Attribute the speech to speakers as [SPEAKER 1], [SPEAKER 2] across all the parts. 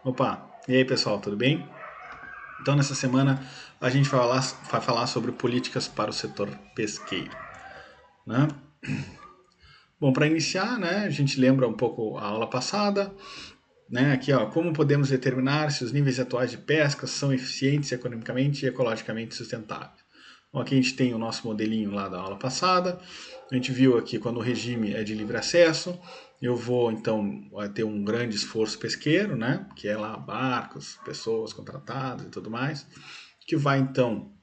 [SPEAKER 1] Opa, e aí pessoal, tudo bem? Então nessa semana a gente vai falar sobre políticas para o setor pesqueiro, né? Bom, para iniciar, né, a gente lembra um pouco a aula passada, né? Aqui, ó, como podemos determinar se os níveis atuais de pesca são eficientes economicamente e ecologicamente sustentáveis? Bom, aqui a gente tem o nosso modelinho lá da aula passada. A gente viu aqui quando o regime é de livre acesso, eu vou então ter um grande esforço pesqueiro, né? Que é lá barcos, pessoas contratadas e tudo mais, que vai então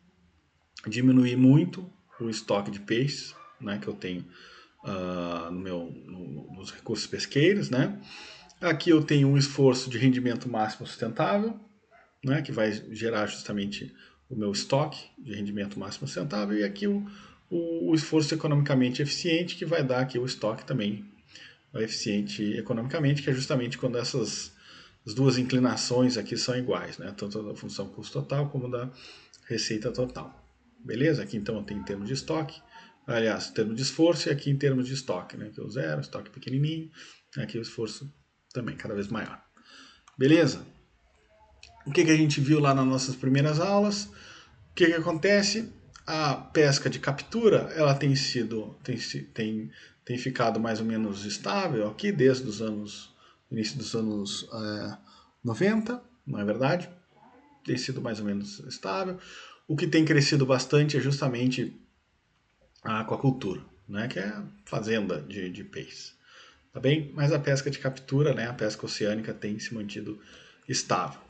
[SPEAKER 1] diminuir muito o estoque de peixes, né? Que eu tenho nos recursos pesqueiros, né? Aqui eu tenho um esforço de rendimento máximo sustentável, né, que vai gerar justamente o meu estoque de rendimento máximo sustentável, e aqui o esforço economicamente eficiente, que vai dar aqui o estoque também eficiente economicamente, que é justamente quando essas as duas inclinações aqui são iguais, né, tanto da função custo total como da receita total. Beleza? Aqui então eu tenho em termos de estoque, aliás, em termos de esforço, e aqui em termos de estoque, né, que é o zero, estoque pequenininho, aqui o esforço também cada vez maior. Beleza? O que a gente viu lá nas nossas primeiras aulas? O que acontece? A pesca de captura ela tem ficado mais ou menos estável aqui desde os anos início dos anos 90, não é verdade? Tem sido mais ou menos estável. O que tem crescido bastante é justamente a aquacultura, né, que é a fazenda de peixes. Tá bem? Mas a pesca de captura, né, a pesca oceânica tem se mantido estável.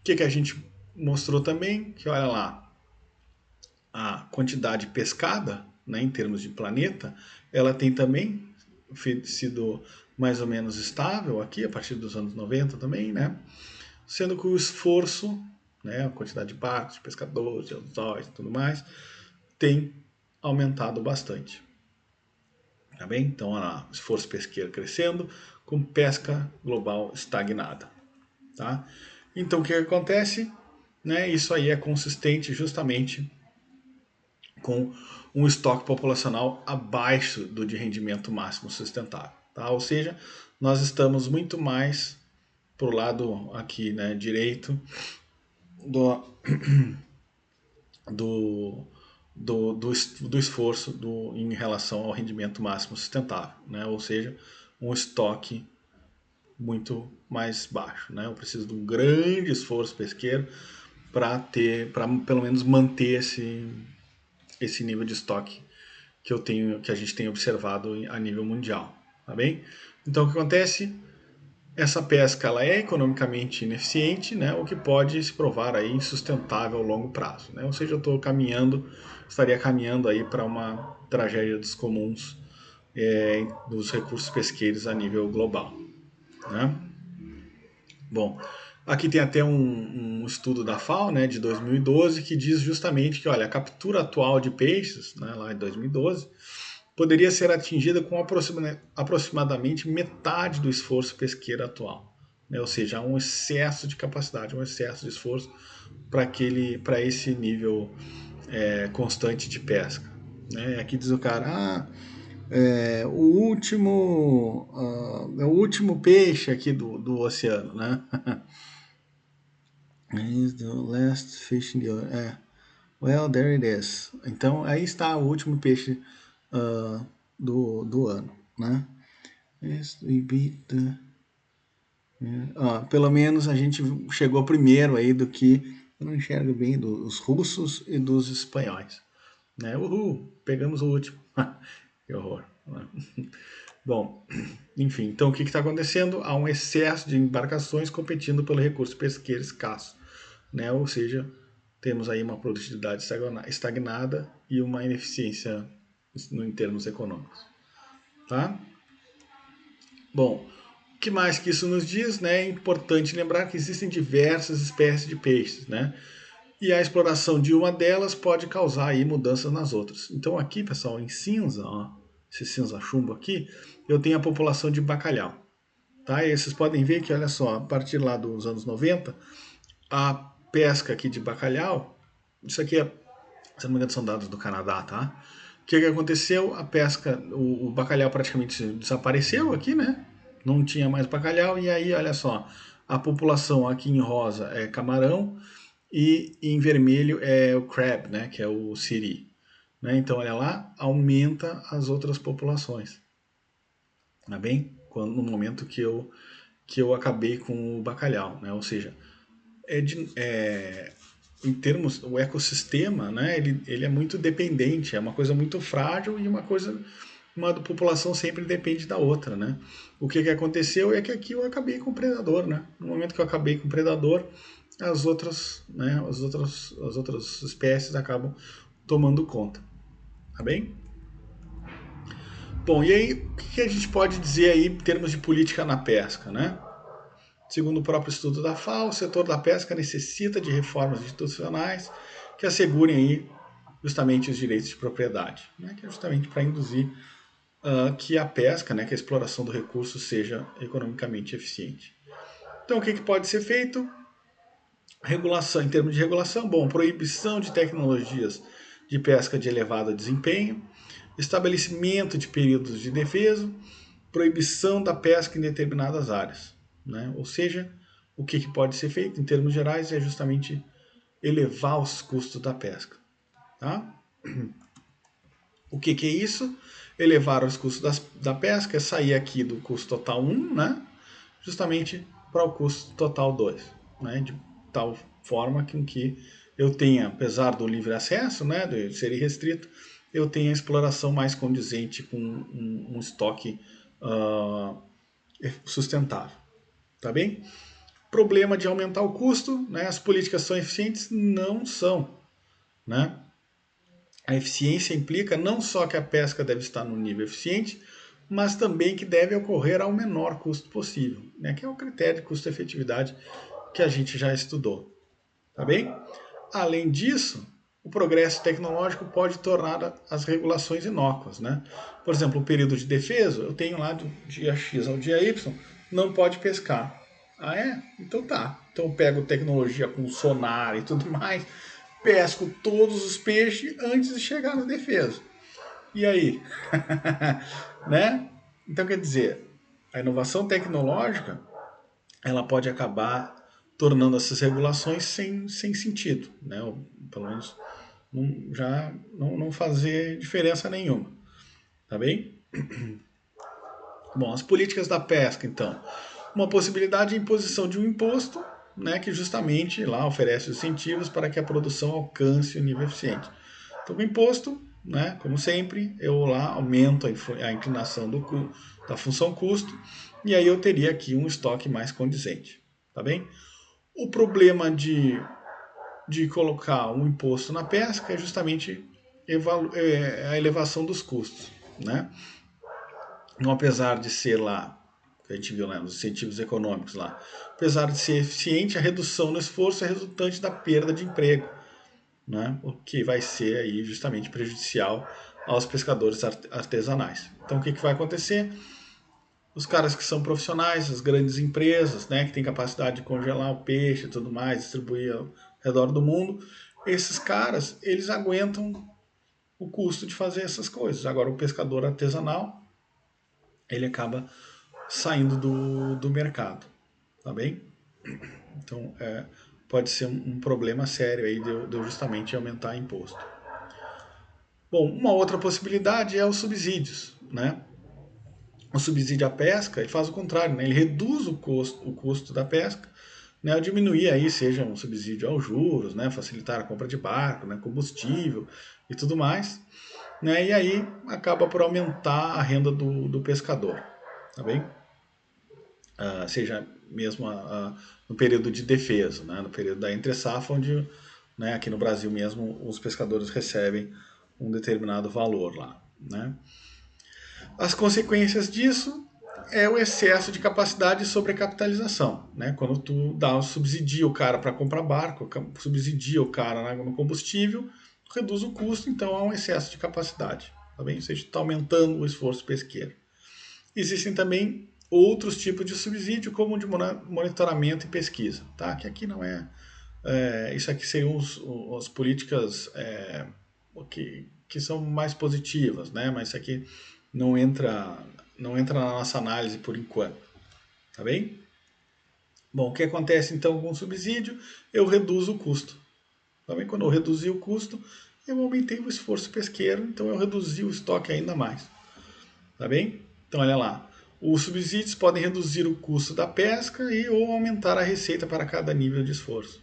[SPEAKER 1] O que a gente mostrou também? Que olha lá, a quantidade pescada, né, em termos de planeta, ela tem também sido mais ou menos estável aqui, a partir dos anos 90 também, né? Sendo que o esforço, né, a quantidade de barcos, de pescadores, de anzóis e tudo mais, tem aumentado bastante. Tá bem? Então, olha lá, esforço pesqueiro crescendo, com pesca global estagnada. Tá? Então, o que acontece? Né, isso aí é consistente justamente com um estoque populacional abaixo do de rendimento máximo sustentável. Tá? Ou seja, nós estamos muito mais para o lado aqui, né, direito do, do, do esforço em relação ao rendimento máximo sustentável. Né? Ou seja, um estoque muito mais baixo. Né? Eu preciso de um grande esforço pesqueiro para pelo menos manter esse nível de estoque que a gente tem observado a nível mundial, tá bem? Então o que acontece? Essa pesca ela é economicamente ineficiente, né? O que pode se provar aí insustentável a longo prazo, né? Ou seja, eu estaria caminhando aí para uma tragédia dos comuns dos recursos pesqueiros a nível global, né? Bom, aqui tem até um estudo da FAO, né, de 2012, que diz justamente que, olha, a captura atual de peixes, né, lá em 2012, poderia ser atingida com aproximadamente metade do esforço pesqueiro atual. Né? Ou seja, há um excesso de capacidade, um excesso de esforço para esse nível constante de pesca. Né? Aqui diz o cara, é o último peixe aqui do oceano, né? Is the last fish in the ocean. Well, there it is. Então, aí está o último peixe do ano, né? Pelo menos a gente chegou primeiro aí do que, eu não enxergo bem, dos russos e dos espanhóis. Né? Uhul, pegamos o último. Que horror. Né? Bom, enfim, então o que está acontecendo? Há um excesso de embarcações competindo pelo recurso pesqueiro escasso. Né? Ou seja, temos aí uma produtividade estagnada e uma ineficiência em termos econômicos. Tá? Bom, o que mais que isso nos diz? Né? É importante lembrar que existem diversas espécies de peixes, né? E a exploração de uma delas pode causar aí mudanças nas outras. Então aqui, pessoal, em cinza, ó, esse cinza chumbo aqui, eu tenho a população de bacalhau. Tá? E vocês podem ver que, olha só, a partir lá dos anos 90, a pesca aqui de bacalhau, isso aqui se não me engano são dados do Canadá, tá? O que aconteceu? A pesca, o bacalhau praticamente desapareceu aqui, né? Não tinha mais bacalhau, e aí, olha só, A população aqui em rosa é camarão e em vermelho é o crab, né, que é o siri. Né? Então, olha lá, aumenta as outras populações. Tá bem? No momento que eu acabei com o bacalhau, né? Ou seja, em termos, o ecossistema, né, ele é muito dependente, é uma coisa muito frágil e uma população sempre depende da outra, né? O que aconteceu é que aqui eu acabei com o predador, né? No momento que eu acabei com o predador, as outras, né, as outras espécies acabam tomando conta, tá bem? Bom, e aí, o que a gente pode dizer aí em termos de política na pesca, né? Segundo o próprio estudo da FAO, o setor da pesca necessita de reformas institucionais que assegurem aí justamente os direitos de propriedade, né? Que é justamente para induzir que a pesca, né, que a exploração do recurso seja economicamente eficiente. Então, o que pode ser feito? Regulação, em termos de regulação, bom, proibição de tecnologias de pesca de elevado desempenho, estabelecimento de períodos de defesa, proibição da pesca em determinadas áreas. Né? Ou seja, o que pode ser feito em termos gerais é justamente elevar os custos da pesca. Tá? O que é isso? Elevar os custos da pesca é sair aqui do custo total 1, né? Justamente para o custo total 2. Né? De tal forma que eu tenha, apesar do livre acesso, né, de ser irrestrito, eu tenha a exploração mais condizente com um estoque sustentável. Tá bem? Problema de aumentar o custo, né? As políticas são eficientes? Não são. Né? A eficiência implica não só que a pesca deve estar no nível eficiente, mas também que deve ocorrer ao menor custo possível, né? Que é o critério de custo-efetividade que a gente já estudou. Tá bem? Além disso, o progresso tecnológico pode tornar as regulações inócuas. Né? Por exemplo, o período de defesa, eu tenho lá do dia X ao dia Y, não pode pescar. Ah, é? Então tá. Então eu pego tecnologia com sonar e tudo mais, pesco todos os peixes antes de chegar na defesa. E aí? Né? Então quer dizer, a inovação tecnológica ela pode acabar tornando essas regulações sem sentido, né? Ou, pelo menos não fazer diferença nenhuma, tá bem? Bom, as políticas da pesca, então. Uma possibilidade de imposição de um imposto, né, que justamente lá oferece incentivos para que a produção alcance o nível eficiente. Então, com o imposto, né, como sempre, eu lá aumento a inclinação da função custo e aí eu teria aqui um estoque mais condizente, tá bem? O problema de colocar um imposto na pesca é justamente a elevação dos custos, né? Não, apesar de ser lá, que a gente viu lá nos incentivos econômicos lá, apesar de ser eficiente, a redução no esforço é resultante da perda de emprego, né? O que vai ser aí justamente prejudicial aos pescadores artesanais. Então, o que vai acontecer? Os caras que são profissionais, as grandes empresas, né, que têm capacidade de congelar o peixe e tudo mais, distribuir ao redor do mundo, esses caras, eles aguentam o custo de fazer essas coisas. Agora, o pescador artesanal, ele acaba saindo do mercado, tá bem? Então, pode ser um problema sério aí de eu justamente aumentar imposto. Bom, uma outra possibilidade é os subsídios, né? O subsídio à pesca, ele faz o contrário, né? Ele reduz o custo da pesca, né? Ao diminuir aí, seja um subsídio aos juros, né? Facilitar a compra de barco, né? Combustível e tudo mais, né? E aí acaba por aumentar a renda do pescador, tá bem? Seja mesmo no período de defesa, né? No período da entre-safra, onde, né, aqui no Brasil mesmo, os pescadores recebem um determinado valor lá, né? As consequências disso é o excesso de capacidade e sobrecapitalização, né? Quando tu subsidia o cara para comprar barco, subsidia o cara no combustível, reduz o custo, então há um excesso de capacidade, tá bem? Ou seja, está aumentando o esforço pesqueiro. Existem também outros tipos de subsídio, como o de monitoramento e pesquisa, tá? Que aqui não isso aqui seriam as políticas que são mais positivas, né? Mas isso aqui não entra, não entra na nossa análise por enquanto, tá bem? Bom, o que acontece então com o subsídio? Eu reduzo o custo. Também quando eu reduzi o custo, eu aumentei o esforço pesqueiro, então eu reduzi o estoque ainda mais. Tá bem? Então olha lá. Os subsídios podem reduzir o custo da pesca e ou aumentar a receita para cada nível de esforço.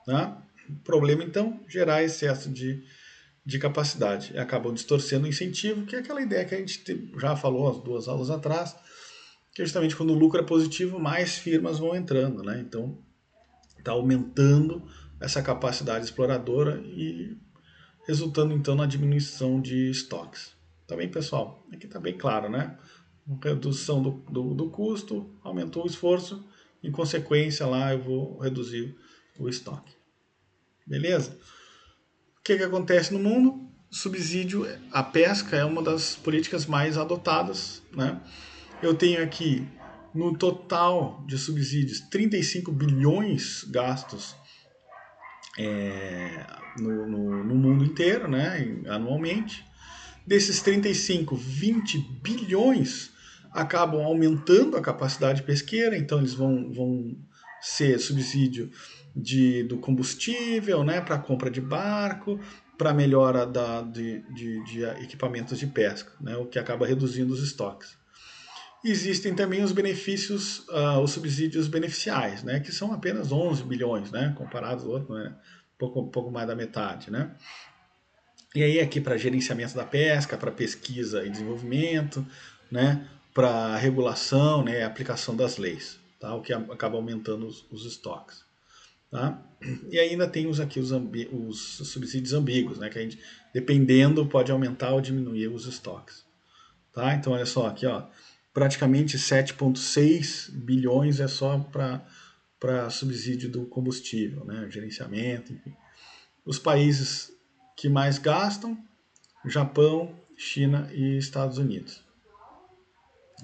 [SPEAKER 1] Tá? O problema então, gerar excesso de capacidade. Acabam distorcendo o incentivo, que é aquela ideia que a gente já falou as 2 aulas atrás, que é justamente quando o lucro é positivo, mais firmas vão entrando, né? Então, está aumentando essa capacidade exploradora e resultando então na diminuição de estoques. Tá bem, pessoal? Aqui está bem claro, né? Redução do custo, aumentou o esforço, em consequência lá eu vou reduzir o estoque. Beleza? O que acontece no mundo? Subsídio à pesca é uma das políticas mais adotadas, né? Eu tenho aqui, no total de subsídios, 35 bilhões gastos no mundo inteiro, né, anualmente. Desses 35, 20 bilhões acabam aumentando a capacidade pesqueira, então eles vão ser subsídio do combustível, né, para compra de barco, para melhora de equipamentos de pesca, né, o que acaba reduzindo os estoques. Existem também os benefícios, os subsídios beneficiais, né, que são apenas 11 bilhões, né, comparados ao outro, né, pouco mais da metade, né. E aí aqui para gerenciamento da pesca, para pesquisa e desenvolvimento, né, para regulação, né, aplicação das leis, tá, o que acaba aumentando os estoques. Tá? E ainda tem os subsídios ambíguos, né, que a gente, dependendo, pode aumentar ou diminuir os estoques. Tá? Então olha só aqui, ó, praticamente 7,6 bilhões é só para subsídio do combustível, né, gerenciamento, enfim. Os países que mais gastam, Japão, China e Estados Unidos.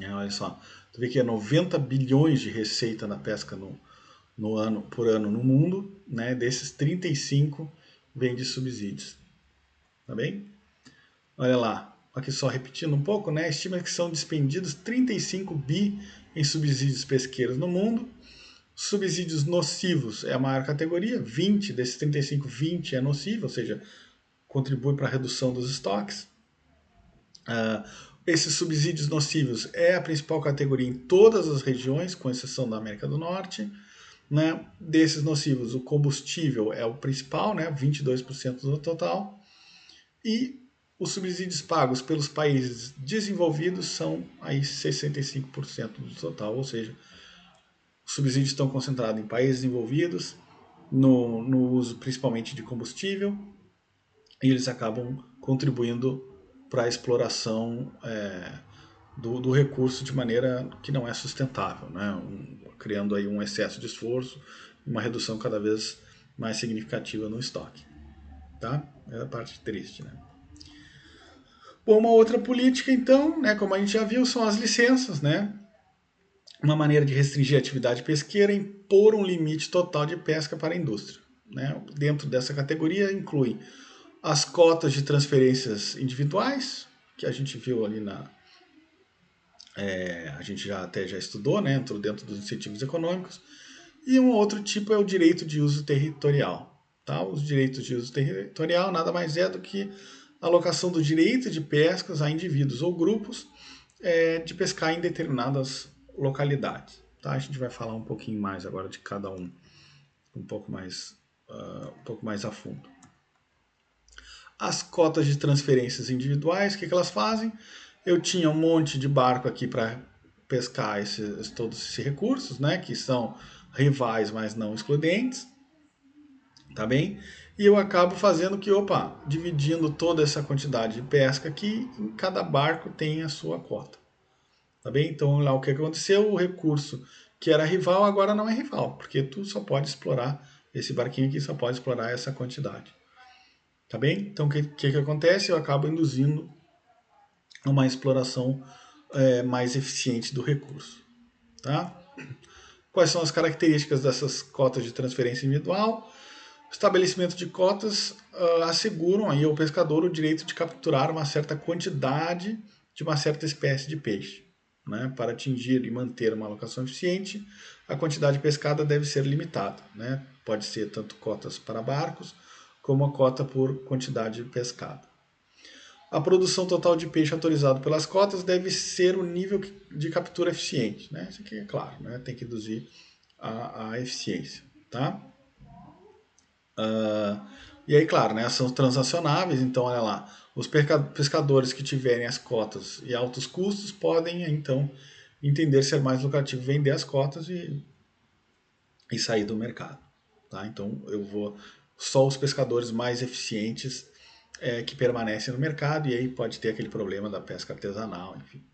[SPEAKER 1] Olha só, tu vê que é 90 bilhões de receita na pesca por ano no mundo, né? Desses 35 vem de subsídios. Tá bem? Olha lá, aqui só repetindo um pouco, né? Estima que são despendidos 35 bi em subsídios pesqueiros no mundo. Subsídios nocivos é a maior categoria, 20 desses 35, 20 é nocivo, ou seja, contribui para a redução dos estoques. Esses subsídios nocivos é a principal categoria em todas as regiões, com exceção da América do Norte. Né? Desses nocivos, o combustível é o principal, né? 22% do total. E os subsídios pagos pelos países desenvolvidos são aí 65% do total, ou seja, os subsídios estão concentrados em países desenvolvidos, no uso principalmente de combustível, e eles acabam contribuindo para a exploração do recurso de maneira que não é sustentável, né? Criando aí um excesso de esforço e uma redução cada vez mais significativa no estoque. Tá? É a parte triste, né? Bom, uma outra política, então, né, como a gente já viu, são as licenças, né? Uma maneira de restringir a atividade pesqueira é impor um limite total de pesca para a indústria. Né? Dentro dessa categoria inclui as cotas de transferências individuais, que a gente viu ali a gente já estudou, né? Entrou dentro dos incentivos econômicos. E um outro tipo é o direito de uso territorial. Tá? Os direitos de uso territorial nada mais é do que a alocação do direito de pescas a indivíduos ou grupos de pescar em determinadas localidades. Tá? A gente vai falar um pouquinho mais agora de cada um pouco mais a fundo. As cotas de transferências individuais, o que elas fazem? Eu tinha um monte de barco aqui para pescar todos esses recursos, né, que são rivais, mas não excludentes, tá bem? E eu acabo fazendo que, dividindo toda essa quantidade de pesca aqui, em cada barco tem a sua cota, tá bem? Então lá o que aconteceu, o recurso que era rival agora não é rival, porque tu só pode explorar, esse barquinho aqui só pode explorar essa quantidade. Tá bem? Então, o que acontece? Eu acabo induzindo uma exploração mais eficiente do recurso. Tá? Quais são as características dessas cotas de transferência individual? O estabelecimento de cotas asseguram aí ao pescador o direito de capturar uma certa quantidade de uma certa espécie de peixe. Né? Para atingir e manter uma alocação eficiente, a quantidade pescada deve ser limitada, né? Pode ser tanto cotas para barcos, como a cota por quantidade pescada. A produção total de peixe autorizado pelas cotas deve ser o nível de captura eficiente, né? Isso aqui é claro, né? Tem que reduzir a eficiência, tá? E aí, claro, né, são transacionáveis, então olha lá, os pescadores que tiverem as cotas e altos custos podem, então, entender ser mais lucrativo vender as cotas e sair do mercado. Tá? Então, só os pescadores mais eficientes que permanecem no mercado, e aí pode ter aquele problema da pesca artesanal, enfim.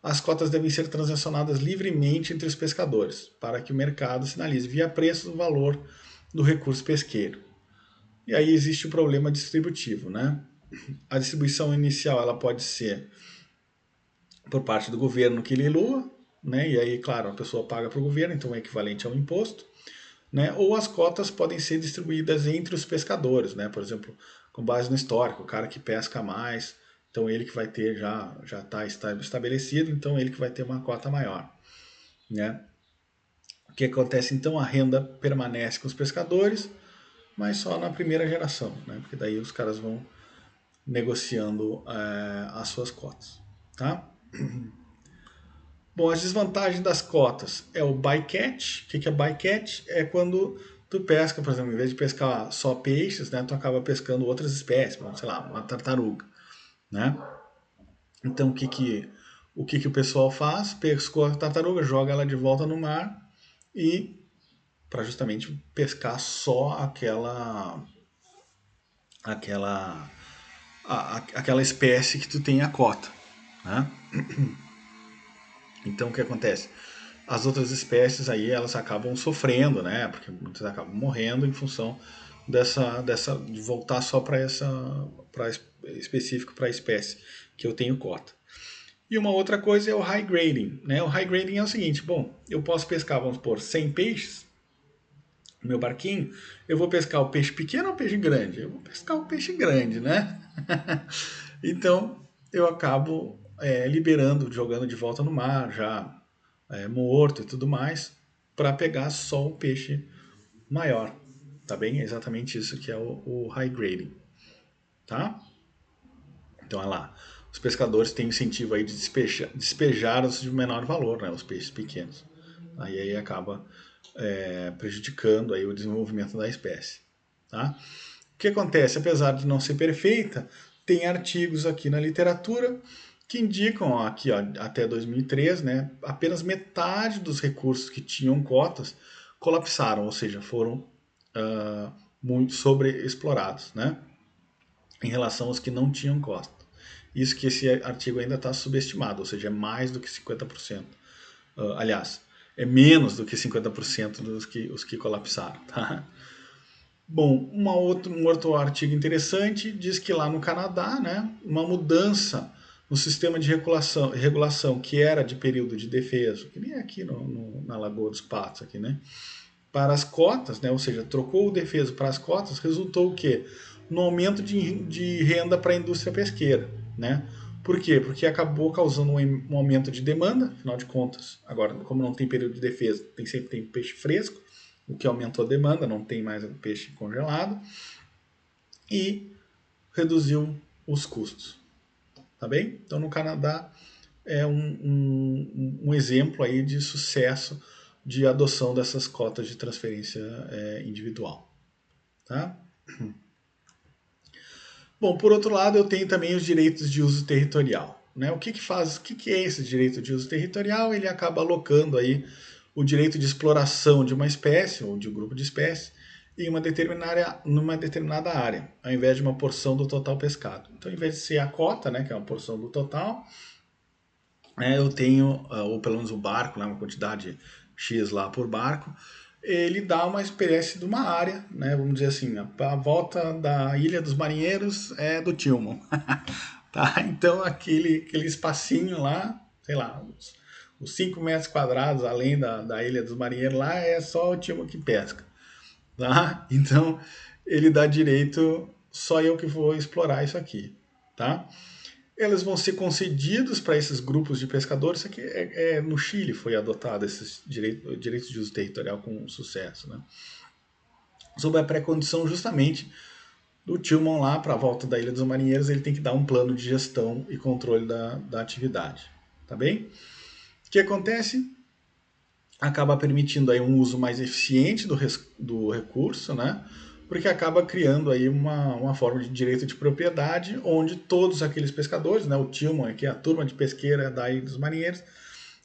[SPEAKER 1] As cotas devem ser transacionadas livremente entre os pescadores, para que o mercado sinalize via preço o valor do recurso pesqueiro. E aí existe o problema distributivo, né? A distribuição inicial ela pode ser por parte do governo que leiloa, né? E aí, claro, a pessoa paga para o governo, então é equivalente ao imposto, né? Ou as cotas podem ser distribuídas entre os pescadores, né? Por exemplo, com base no histórico, o cara que pesca mais, então ele que vai ter já está estabelecido, então ele que vai ter uma cota maior, né? O que acontece então? A renda permanece com os pescadores, mas só na primeira geração, né? Porque daí os caras vão negociando as suas cotas, tá? Bom, as desvantagens das cotas é o bycatch. O que é bycatch? É quando tu pesca, por exemplo, em vez de pescar só peixes, né, tu acaba pescando outras espécies, sei lá, uma tartaruga, né? Então o que o pessoal faz? Pescou a tartaruga, joga ela de volta no mar e para justamente pescar só aquela aquela espécie que tu tem a cota, né? Então o que acontece? As outras espécies aí elas acabam sofrendo, né? Porque muitas acabam morrendo em função dessa de voltar só para específico para a espécie que eu tenho cota. E uma outra coisa é o high grading, né? O high grading é o seguinte, bom, eu posso pescar, vamos supor, 100 peixes no meu barquinho, eu vou pescar o peixe pequeno ou o peixe grande? Eu vou pescar o peixe grande, né? Então eu acabo liberando, jogando de volta no mar, já morto e tudo mais, para pegar só o peixe maior. Tá bem? É exatamente isso que é o high grading. Tá? Então, olha lá. Os pescadores têm incentivo aí de despejar os de menor valor, né? Os peixes pequenos. Aí acaba prejudicando aí o desenvolvimento da espécie. Tá? O que acontece? Apesar de não ser perfeita, tem artigos aqui na literatura que indicam ó, aqui ó, até 2003, né, apenas metade dos recursos que tinham cotas colapsaram, ou seja, foram muito sobreexplorados, né, em relação aos que não tinham cota. Isso que esse artigo ainda está subestimado, ou seja, é mais do que 50%. Aliás, é menos do que 50% dos que os que colapsaram. Tá? Bom, um outro artigo interessante diz que lá no Canadá, né, uma mudança no sistema de regulação que era de período de defesa, que nem aqui na Lagoa dos Patos, aqui, né, para as cotas, né, ou seja, trocou o defeso para as cotas, resultou o quê? No aumento de renda para a indústria pesqueira. Né? Por quê? Porque acabou causando um aumento de demanda, afinal de contas, agora, como não tem período de defesa, sempre tem peixe fresco, o que aumentou a demanda, não tem mais peixe congelado, e reduziu os custos. Tá bem? Então, no Canadá, é um exemplo aí de sucesso de adoção dessas cotas de transferência individual. Tá? Bom, por outro lado, eu tenho também os direitos de uso territorial. Né? O que é esse direito de uso territorial? Ele acaba alocando aí o direito de exploração de uma espécie ou de um grupo de espécies em numa determinada área, ao invés de uma porção do total pescado. Então, ao invés de ser a cota, né, que é uma porção do total, eu tenho, ou pelo menos o barco, né, uma quantidade X lá por barco, ele dá uma espécie de uma área, né, vamos dizer assim, a volta da Ilha dos Marinheiros é do Tillman. Tá? Então aquele espacinho lá, sei lá, os 5 metros quadrados além da Ilha dos Marinheiros lá é só o Tillman que pesca. Tá? Então ele dá direito, só eu que vou explorar isso aqui. Tá? eles vão ser concedidos para esses grupos de pescadores. Isso aqui no Chile foi adotado esses direitos de uso territorial com sucesso, né? Sob a pré-condição justamente do Tillman lá para a volta da Ilha dos Marinheiros, ele tem que dar um plano de gestão e controle da atividade, tá bem? O que acontece? Acaba permitindo aí um uso mais eficiente do recurso, né? Porque acaba criando aí uma forma de direito de propriedade onde todos aqueles pescadores, né, o Tillman, que é a turma de pesqueira da Ilha dos Marinheiros,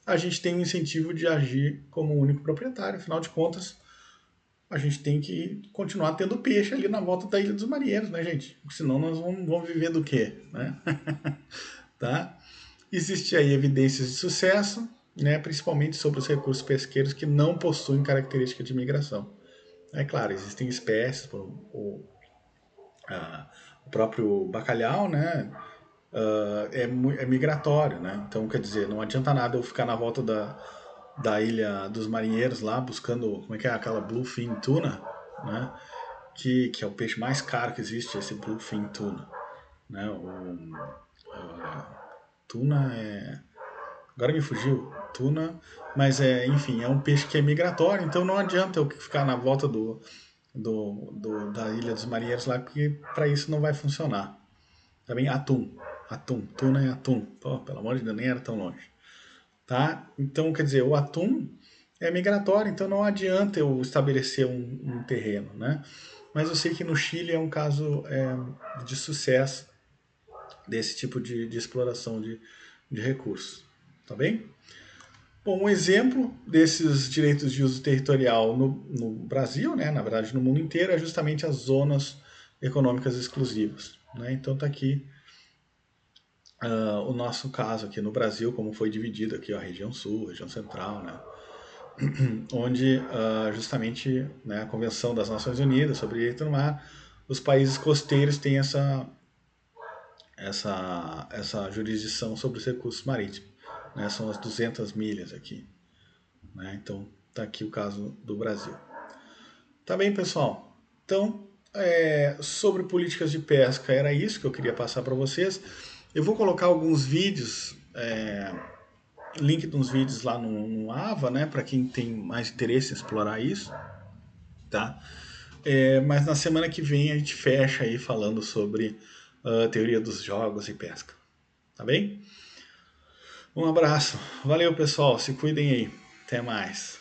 [SPEAKER 1] a gente tem um incentivo de agir como único proprietário. Afinal de contas, a gente tem que continuar tendo peixe ali na volta da Ilha dos Marinheiros, né, gente? Porque senão nós vamos viver do quê, né? Tá? Existe aí evidências de sucesso, né, principalmente sobre os recursos pesqueiros que não possuem característica de migração. É claro, existem espécies, o próprio bacalhau, né, é migratório, né? Então, quer dizer, não adianta nada eu ficar na volta da Ilha dos Marinheiros lá buscando, como é que é, aquela bluefin tuna, né? Que é o peixe mais caro que existe, esse bluefin tuna, né? Tuna é... Agora me fugiu, tuna, mas enfim, é um peixe que é migratório, então não adianta eu ficar na volta da Ilha dos Marinheiros lá, porque para isso não vai funcionar. Também atum, tuna é atum. Pô, pelo amor de Deus, nem era tão longe. Tá? Então, quer dizer, o atum é migratório, então não adianta eu estabelecer um terreno, né? Mas eu sei que no Chile é um caso de sucesso desse tipo de exploração de recursos, tá bem? Bom, um exemplo desses direitos de uso territorial no Brasil, né, na verdade no mundo inteiro, é justamente as zonas econômicas exclusivas, né? Então está aqui o nosso caso aqui no Brasil, como foi dividido aqui a região sul, região central, né? Onde justamente, né, a Convenção das Nações Unidas sobre o Direito do Mar, os países costeiros têm essa jurisdição sobre os recursos marítimos, né? São as 200 milhas aqui, né? Então está aqui o caso do Brasil. Tá bem, pessoal? Então, sobre políticas de pesca, era isso que eu queria passar para vocês. Eu vou colocar alguns vídeos, link de uns vídeos lá no AVA, né, para quem tem mais interesse em explorar isso, tá? Mas na semana que vem a gente fecha aí falando sobre a teoria dos jogos e pesca, tá bem? Um abraço, valeu pessoal, se cuidem aí, até mais.